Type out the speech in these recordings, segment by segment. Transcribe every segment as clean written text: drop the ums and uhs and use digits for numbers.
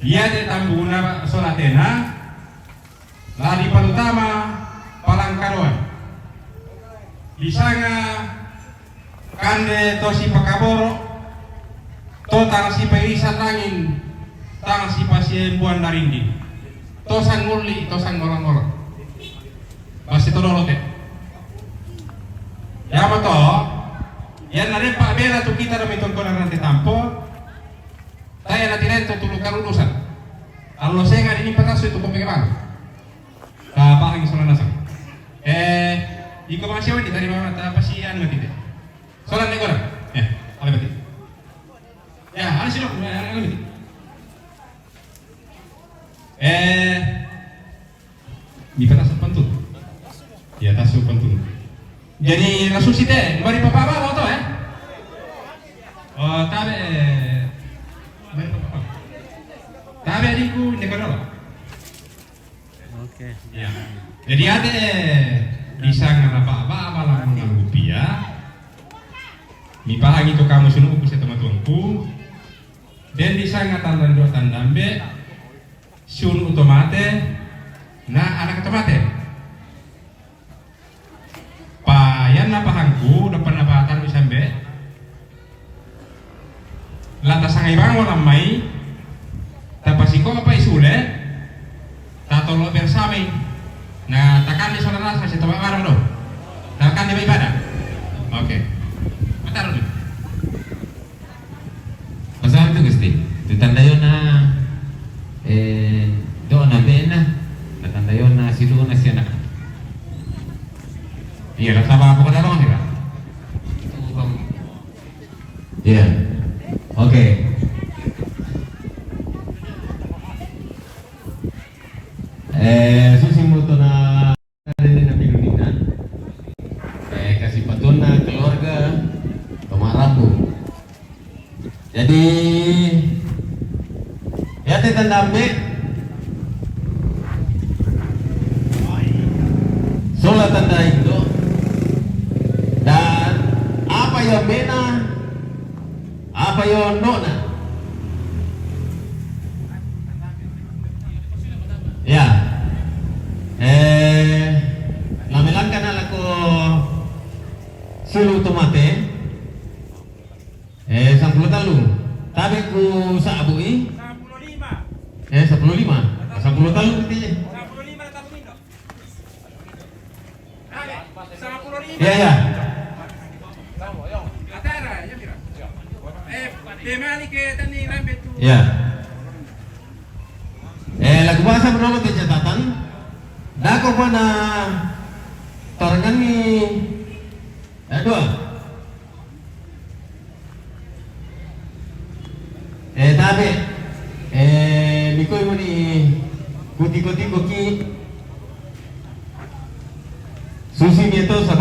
Ia de tambuna solatena lari palutama palangkaruan bisanga kande tosi pakaboro to tang si pairisan langin tang si pasien buan darindi to sang nguli to sang ngolong-ngolong masih to dolote ya mato yan nare pa bela tu kita dami ton konar nanti tampo saya nanti rento tulukan urusan kalau saya nggak ini patas itu kau bagaimana paling soalnya nasa iko masih awet dari mana apa sih anu mati deh soalnya negara ya oleh mati ya harus dong anu mati di patas pantun ya tas pantun jadi rasul teh mari papa mau tau ya oh tabe tabe adikku negara lah. Oke. Ya. Jadi ada bisa apa malah rupiah. Mi pahang itu kamu sunu ku teman-temanku. Dan bisa ngatan dua tandambe sun otomate na anak otomate. Payan na pahangku depan apa atan bisambe. Lantas sangai bangun lamai tapasiko apa isule tato lo bersama nah takkan di saudara kasih tahu barang dong takkan di ibadah oke bentar dulu pasal itu gusti ditanda yona doa nabena ditanda yona silu nasi anak iya rasa apa pada dong ya iya oke. Susi moto na rin na pinuninan kasih patuna keluarga Tomarapu jadi ya tandambe solat tanda itu dan apa yang bena apa yang nona ya lamelankan alako silu tomate 10 talung tapi ku sa abui 15 10 talung katanya 15 talung itu ya ya atara ya mira temani ke tani lambe tu ya lagu bahasa menurut catatan dako pa na tarangan ni dua tabi nikoy mo ni kuti-kuti koki susi nito sa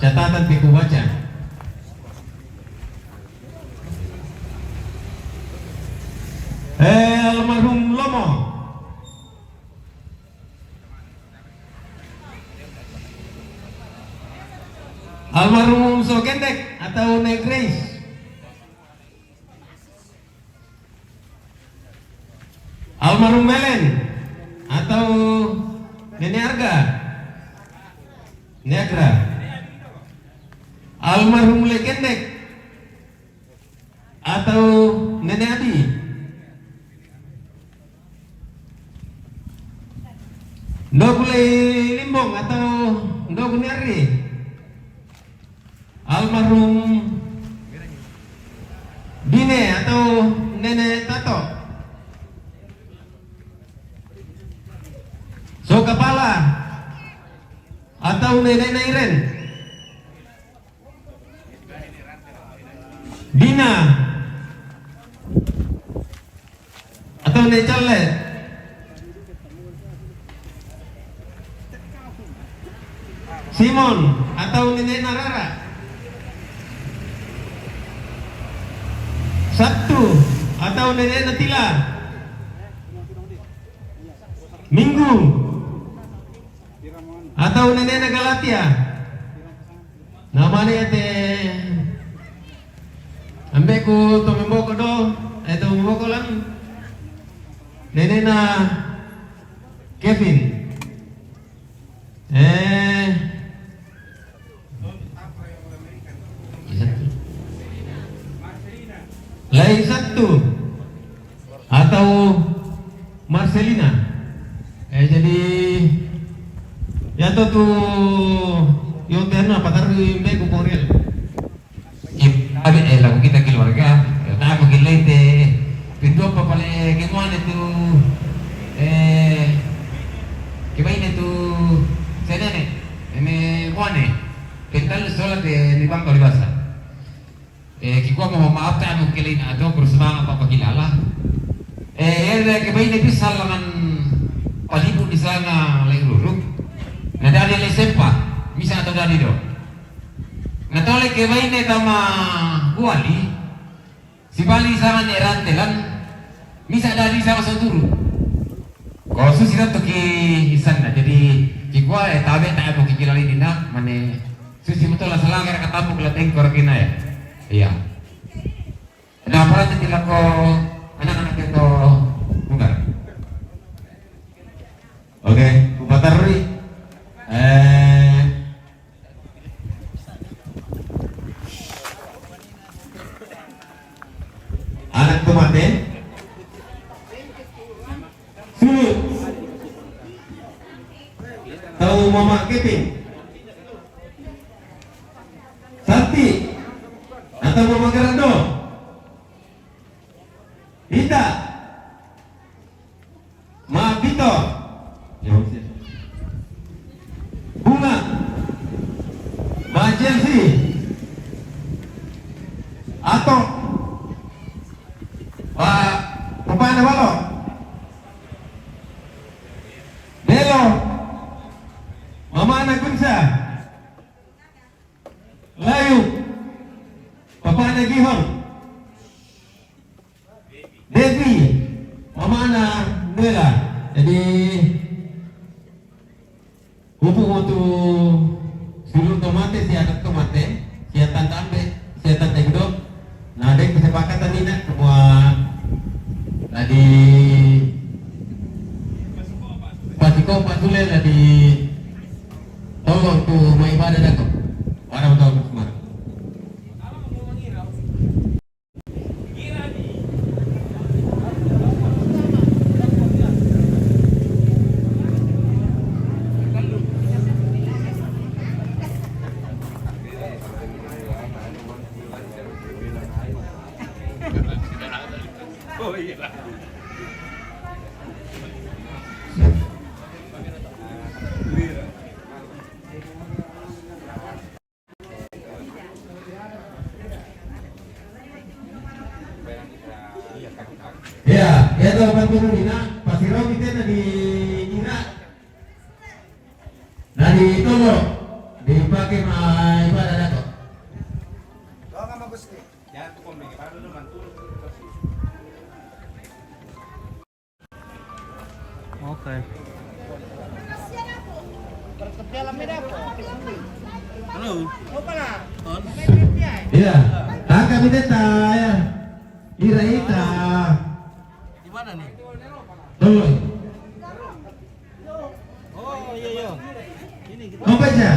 catatan di ku baca almarhum Lomo almarhum Sokendek atau Nek Grace almarhum Melen atau Nenek Arga Negra almarhum Lekendek atau Nenek Adi Ndogule Limbong atau Ndogule Ari almarhum Bine atau Nenek Tato So Kepala atau Nenek Nairen Dina atau Nenek Charlet Simon atau Nenek Narara Sabtu atau Nenek Natila Minggu atau Nenek Nagalatia namanya teh ambeku to memboko do to memboko lang nenek na Kevin. Lain satu atau Marcelina. Jadi ya tuh yung terno pataru may kuporil. Abi lagu kita keluarga, tak aku gilai pintu apa pale gimana itu gimana itu saya nih ini kuane pintal solat di bangko di basa. Kiko mau maaf tak aku gilai atau kurusma apa kilala. Gimana bisa langan palibu di sana lagi luruk. Nah dari lesepa bisa atau dari do. Natole ke baine tama guali si bali sama nerantelan misa dari sama soturu ko susira to ki isanna jadi kikwa tabe ta ko kikilali dina mane susi mutola salaga katamu kala tengkor kina ya iya na para tila ko anak-anak itu bukan oke kupatarri anak tomate sulut tahu mama Kevin Santi atau mama Gerardo Rita Ma Vito Bunga Ma Chelsea atau Papa na balo Belo Mama na Gunsa Layu Papa na Gihon Devi Mama na Nuela. Jadi hubung untuk seluruh tomate si anak tomate siatan tambe siatan tegdo nah ada kesepakatan ini semua tadi Pasiko Pasule tadi tolong tuh mau ibadah datang orang tahu semua. Ya, itu bantu Nina, pasiro kita di Nina, di Togo, dipakai mah ibadah dato. Oke. Halo. Iya, tangkap kita ya, ira. Di mana nih? Togo. Oh iya. Ini kita. Mau baca?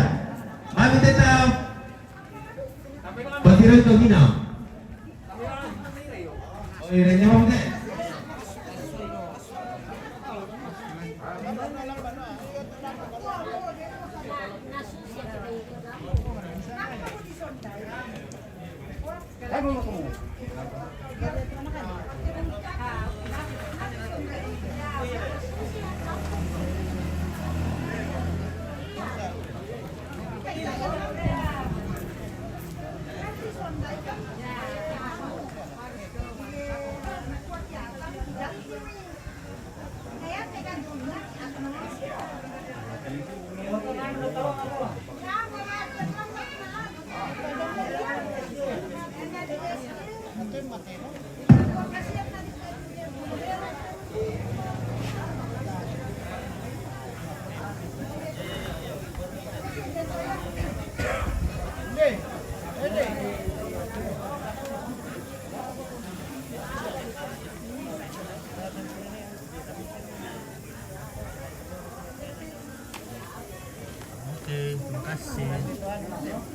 Kami tetap pasiro itu Nina. Oh iranya mau deh. Oke, terima kasih.